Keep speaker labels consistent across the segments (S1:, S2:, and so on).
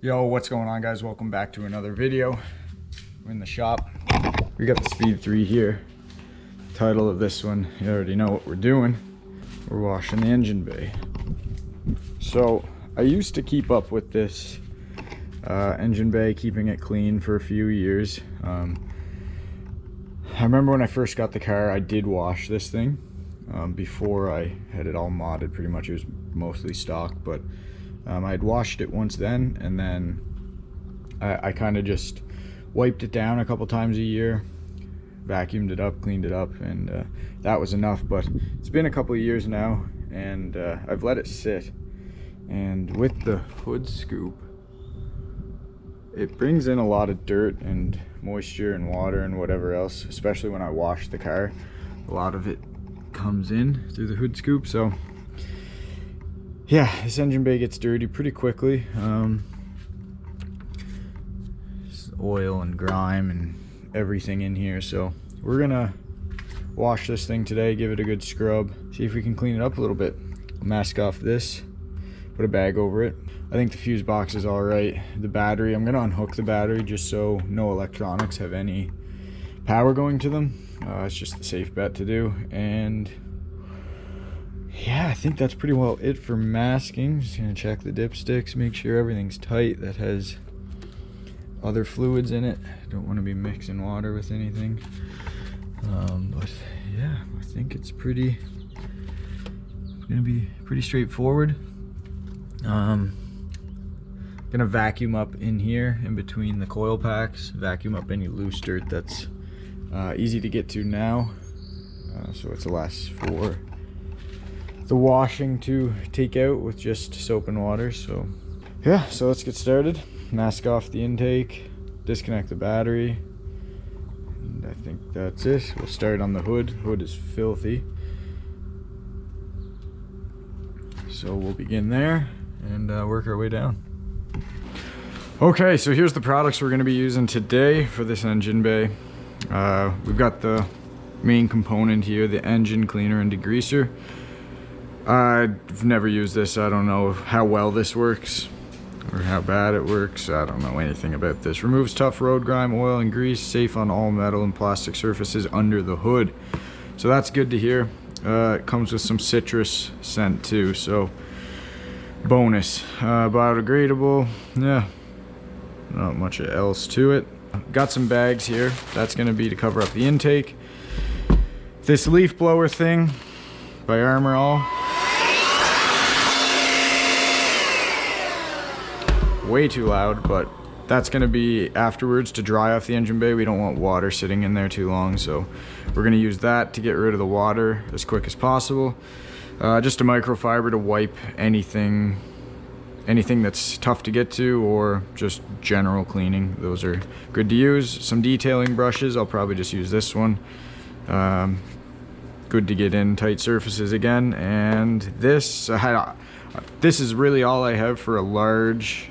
S1: Yo, what's going on, guys? Welcome back to another video. We're in the shop. We got the Speed 3 here. Title of this one, you already know what we're doing. We're washing the engine bay. So I used to keep up with this engine bay, keeping it clean for a few years. I remember when I first got the car, I did wash this thing before I had it all modded. Pretty much it was mostly stock, but I had washed it once then, and then I kind of just wiped it down a couple times a year, vacuumed it up, cleaned it up, and that was enough. But it's been a couple of years now, and I've let it sit. And with the hood scoop, it brings in a lot of dirt and moisture and water and whatever else, especially when I wash the car. A lot of it comes in through the hood scoop. So yeah, this engine bay gets dirty pretty quickly. Oil and grime and everything in here, so we're gonna wash this thing today, give it a good scrub, see if we can clean it up a little bit. Mask off this, put a bag over it. I think the fuse box is all right. The battery, I'm gonna unhook the battery just so no electronics have any power going to them. It's just the safe bet to do. And yeah, I think that's pretty well it for masking. Just gonna check the dipsticks, make sure everything's tight. That has other fluids in it. Don't want to be mixing water with anything. But yeah, I think it's gonna be pretty straightforward. Gonna vacuum up in here in between the coil packs, vacuum up any loose dirt that's easy to get to now, so it's less for the washing to take out with just soap and water. So yeah, so let's get started. Mask off the intake, disconnect the battery, and I think that's it. We'll start on the hood. Hood is filthy, so we'll begin there and work our way down. Okay, so here's the products we're going to be using today for this engine bay. We've got the main component here, the engine cleaner and degreaser. I've never used this. I don't know how well this works or how bad it works. I don't know anything about this. Removes tough road grime, oil and grease, safe on all metal and plastic surfaces under the hood. So that's good to hear. It comes with some citrus scent too, so bonus. Biodegradable, yeah, not much else to it. Got some bags here. That's going to be to cover up the intake. This leaf blower thing by Armor All. Way too loud, but that's going to be afterwards to dry off the engine bay. We don't want water sitting in there too long, so we're going to use that to get rid of the water as quick as possible. Just a microfiber to wipe anything that's tough to get to, or just general cleaning. Those are good to use. Some detailing brushes. I'll probably just use this one. Good to get in tight surfaces again. And this is really all I have for a large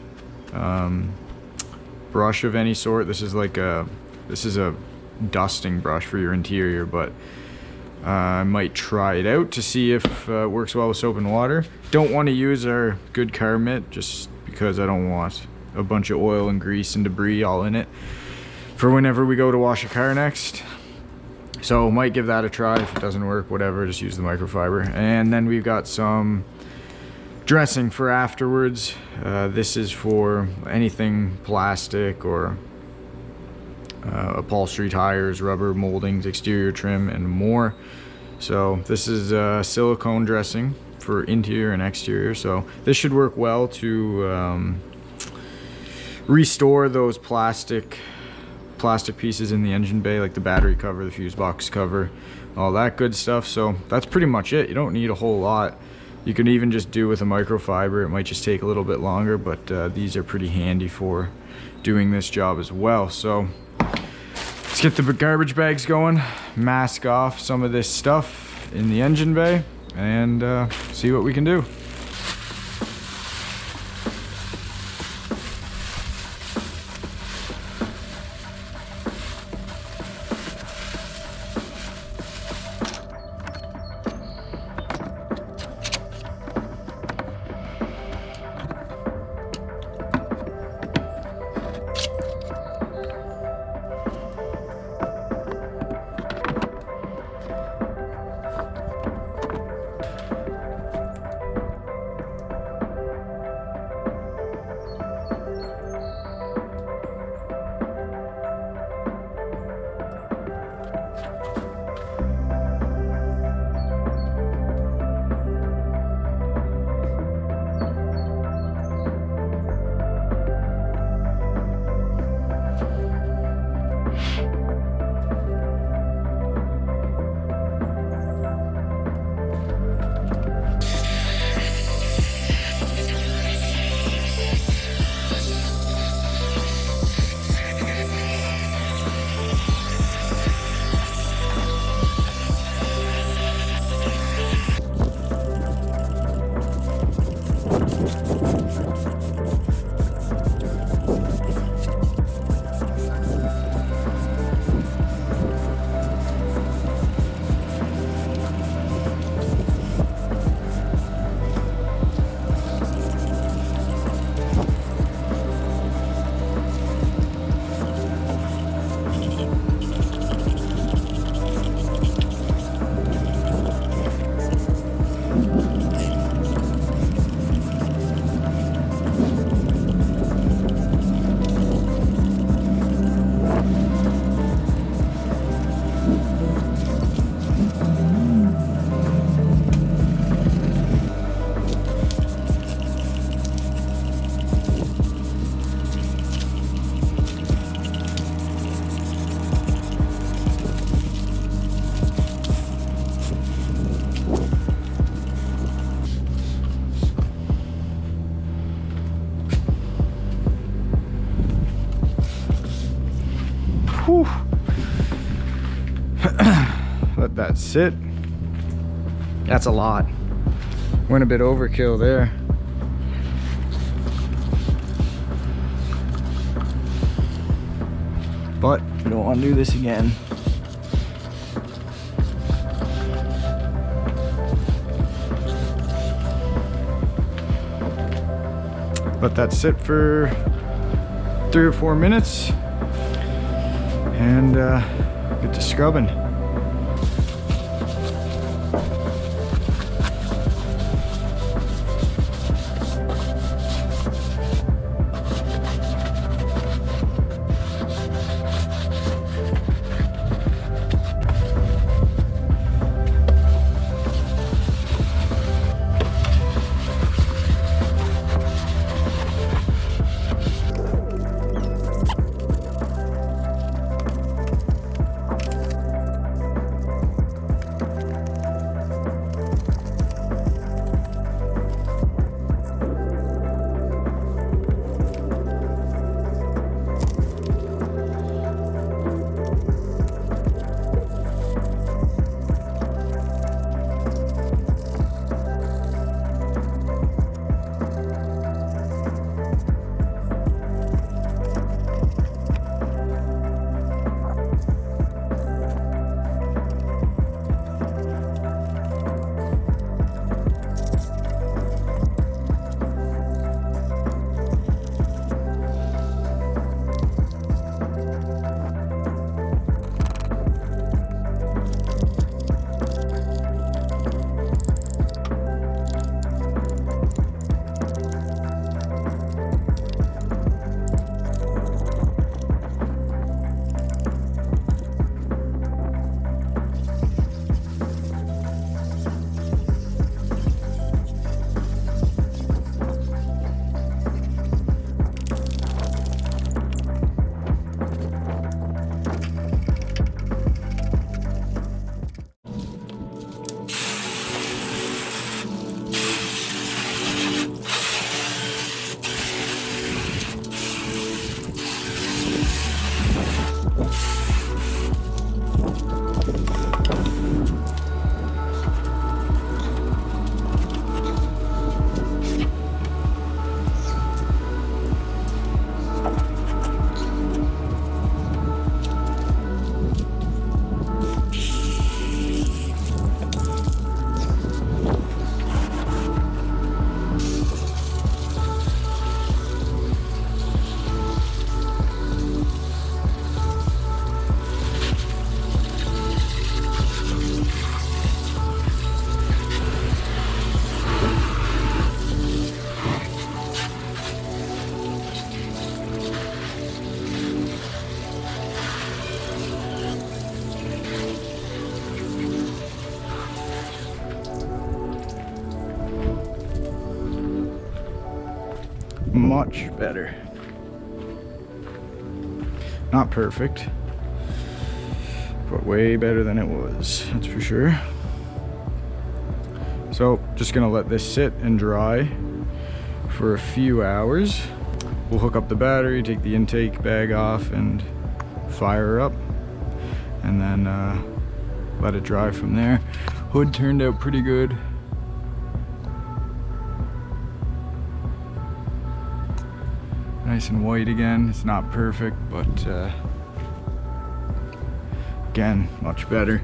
S1: brush of any sort. This is a dusting brush for your interior, but I might try it out to see if it works well with soap and water. Don't want to use our good car mitt just because I don't want a bunch of oil and grease and debris all in it for whenever we go to wash a car next. So might give that a try. If it doesn't work, whatever, just use the microfiber. And then we've got some dressing for afterwards. This is for anything plastic or upholstery, tires, rubber moldings, exterior trim, and more. So this is silicone dressing for interior and exterior. So this should work well to restore those plastic pieces in the engine bay, like the battery cover, the fuse box cover, all that good stuff. So that's pretty much it. You don't need a whole lot. You can even just do with a microfiber. It might just take a little bit longer, but these are pretty handy for doing this job as well. So let's get the garbage bags going, mask off some of this stuff in the engine bay, and see what we can do. Whew. Let that sit. That's a lot. Went a bit overkill there. But we don't want to do this again. Let that sit for 3 or 4 minutes and get to scrubbing. Much better. Not perfect, but way better than it was, that's for sure. So just gonna let this sit and dry for a few hours. We'll hook up the battery, take the intake bag off and fire her up, and then let it dry from there. Hood turned out pretty good. Nice and white again. It's not perfect, but again, much better.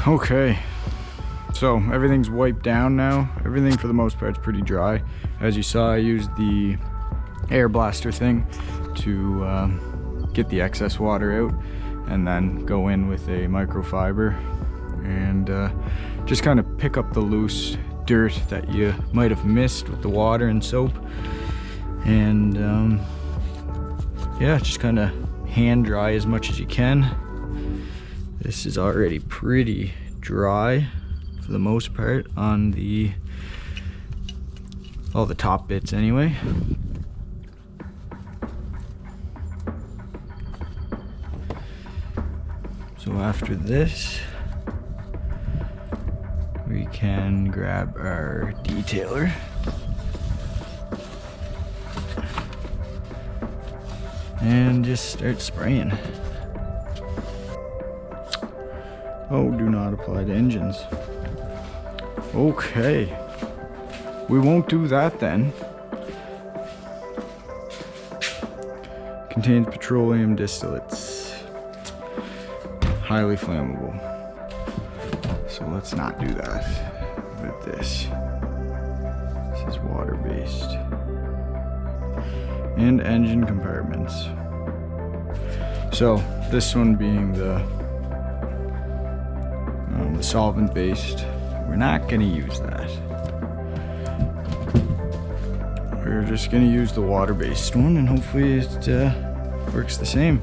S1: Okay, so everything's wiped down now. Everything for the most part is pretty dry. As you saw, I used the air blaster thing to get the excess water out, and then go in with a microfiber and just kind of pick up the loose dirt that you might have missed with the water and soap. And yeah, just kind of hand dry as much as you can. This is already pretty dry for the most part on all the top bits anyway. So after this, we can grab our detailer and just start spraying. Oh, do not apply to engines. Okay, we won't do that then. Contains petroleum distillates, highly flammable. So let's not do that with this. This is water-based. And engine compartments. So this one being the solvent-based, we're not going to use that. We're just going to use the water-based one, and hopefully it works the same.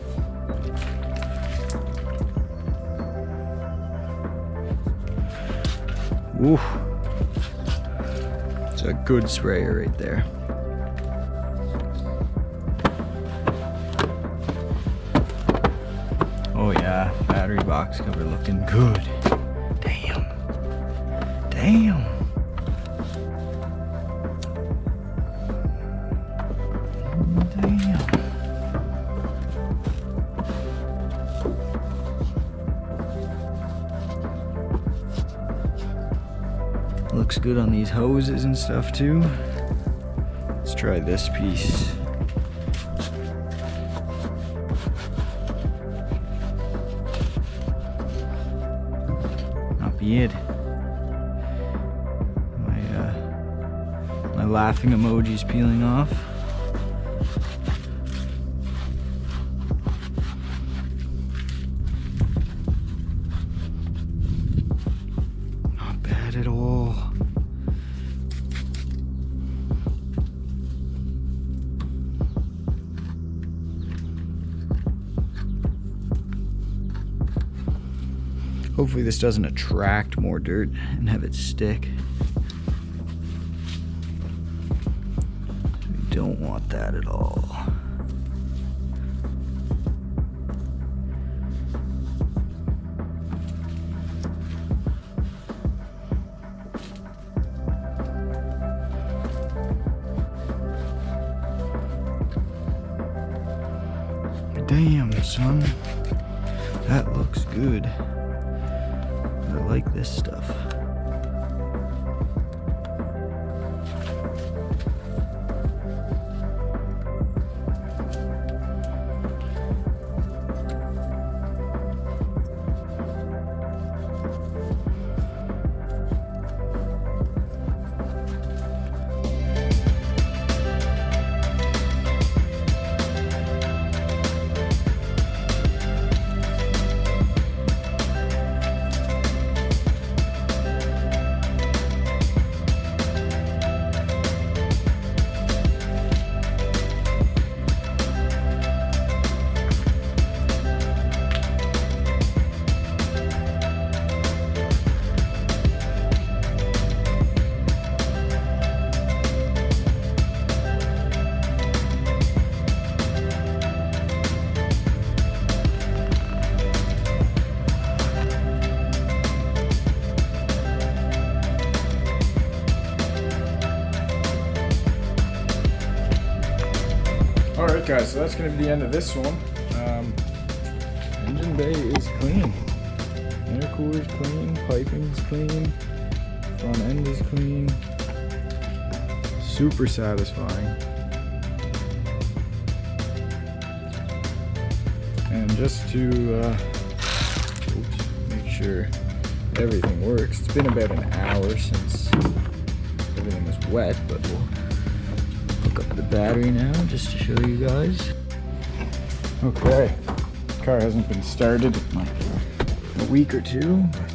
S1: Ooh, it's a good sprayer right there. Oh yeah, battery box cover looking good. Damn. Damn. Damn. Looks good on these hoses and stuff too. Let's try this piece. Not bad. My laughing emoji's peeling off. Not bad at all. Hopefully this doesn't attract more dirt and have it stick. We don't want that at all. Damn, son, that looks good. I like this stuff. Alright guys, so that's going to be the end of this one. Engine bay is clean. Intercooler is clean, piping is clean, front end is clean. Super satisfying. And just to make sure everything works. It's been about an hour since everything was wet, but we'll hook up the battery now just to show you guys. Okay, car hasn't been started in like a week or two, but